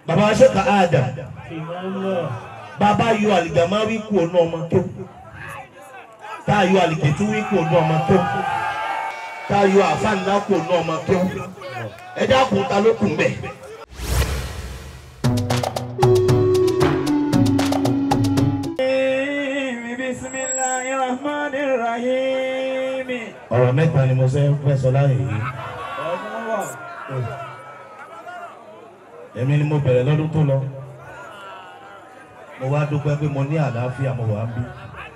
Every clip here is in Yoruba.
baba Sheikh Adam baba yo aligamawi ku onu Omokewu ta yo aliketuwi ku onu Omokewu ta yo afanla ku onu Omokewu ẹ dákun Talokunbe. Bismillahirrahmanirrahim. Ọ̀rọ̀ mẹ́ta ni mo fẹ́ sọ láyé yìí. Èmi ni mo bẹ̀rẹ̀ lọ́dún tó lọ. Mo wá dúpẹ́ pé mo ní àlàáfíà mo wà ń bí.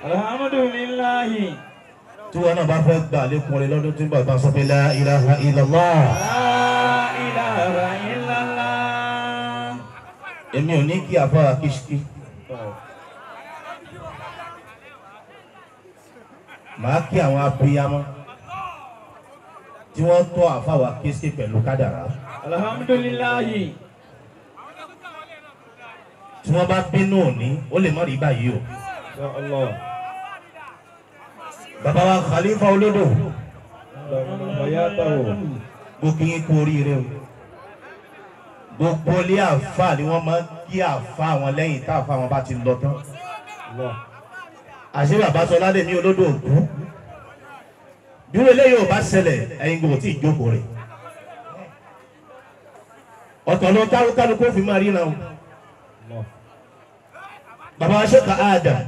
Alhamdulillahi. Tí wọn náà bá fẹ́ gbà lékun rẹ̀ lọ́dún tí ń bàbá sọ pé la ilaha illallah. La ilaha illallah. Èmi ò ní kí àfáà KISHKY. Màá kí àwọn abiyamọ tí wọ́n tọ́ àfáà KISHKY pẹ̀lú kádàrá. Alhamdulillahi. Tí wọ́n bá bínú òní ó lè má rí báyìí o. Allah. Bàbá wa Khalifa OLODO. Bayatahu. Mo kí yín kú oríire o. Gbogbo ilé àfáà ni wọ́n máa ń kí àfáà wọn lẹ́yìn tá àfáà wọn bá ti lọ tán. Àṣé bàbá sọ ládé ní OLODO òkú. Bí wọ́n eléyìí ò bá ṣẹlẹ̀ ẹ̀yin gbogbo tí ìjókòó rẹ̀. Ọ̀tọ̀ lọ kálukú fi máa ríran o. Bàbá Sheikh Adam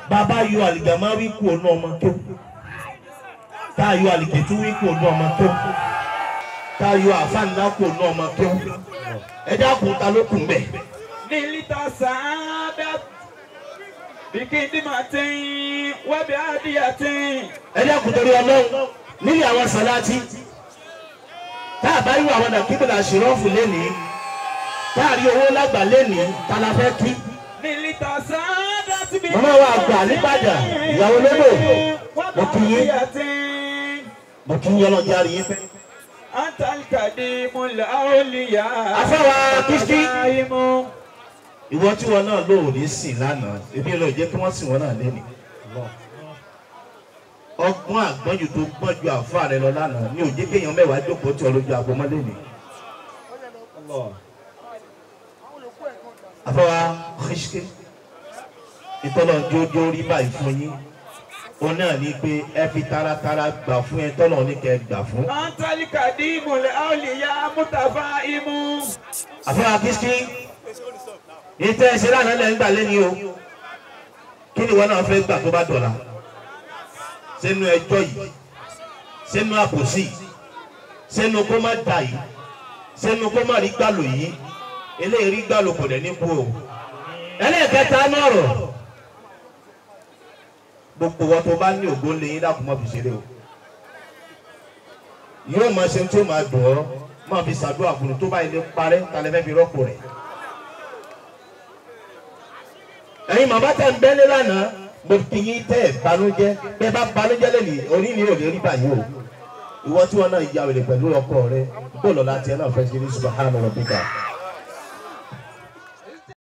bàbá yo aligamawi ku onu Omokewu ta yo aliketuwi ku onu Omokewu ta yo afanla ku onu Omokewu ẹ dákun Talokunbe. Nilita sa'adat bikidimatin wa biadiyatin. Ẹ dákun torí Ọlọ́run nílé àwọn sàláàtì tá a bá rí àwọn nàkíbìlà ṣìrọ́ọ̀fù lénìí tá a rí owó lágbà lénìí tá la fẹ́ kí. Nilita sa'adat Màmá wa àgbà nígbàdà ìyàwó lódò mo kí yín ọlọ́jà rí yín fẹ́. Antal kadimul awliya. Afáwa KISHKY ìwọ tí wọn náà lò ní sìn lánàá ebi lọ jẹ́ kí wọ́n sìn wọn náà lẹ́nìí. Ọgbọ́n àgbọ́njù tó gbọ́n ju àfáà rẹ lọ lánàá ní òjé kéèyàn mẹ́wàá jókòó tí ọlójú agbọmọdé ni. Afáwa KISHKY ìtọ́lọ̀ jójó rí báyìí fún yín òun náà ní pé ẹ fi taratara gbà fún ẹ tọ́lọ̀ ní kẹ́ gbà fún. Antal kadimul awliya mutafaimu. Afáwa KISHKY ìtẹ́ ẹ̀ṣẹ̀ lánàá lẹ́ ń gbà lẹ́ni o kí ni wọn náà fẹ́ gbà tó bá dọ̀la sẹ́nu ẹjọ́ yìí sẹ́nu àbòsí sẹ́nu kó má dà yìí sẹ́nu kó má rí gbàlò yìí eléyìí rí gbàlò kò dẹ̀ ní kú o. Ẹlẹ́ẹ̀kẹta náà rọ̀ gbogbo wọn tó bá ní ògbó lè yín dákun má fi ṣeré o. Yóò máa ṣe tí ó máa dùn ọ́ máa fi ṣàdúrà fún un tó bá ilé parẹ́ talẹ́ fẹ́ fi rọ́pò rẹ̀. Ẹ̀yin màmá tẹ̀ ń bẹ́lẹ̀ lánàá mo kì í tẹ́ ẹ̀ banújẹ́ bẹ́ẹ̀ bá banújẹ́ lẹ́nu orí ni ò lè rí báyìí o. Ìwọ tí wọn náà ya wèrè pẹ̀lú ọkọ rẹ bó lọ́la tiẹ̀ náà fẹ́ ṣe ní subahana rabbika.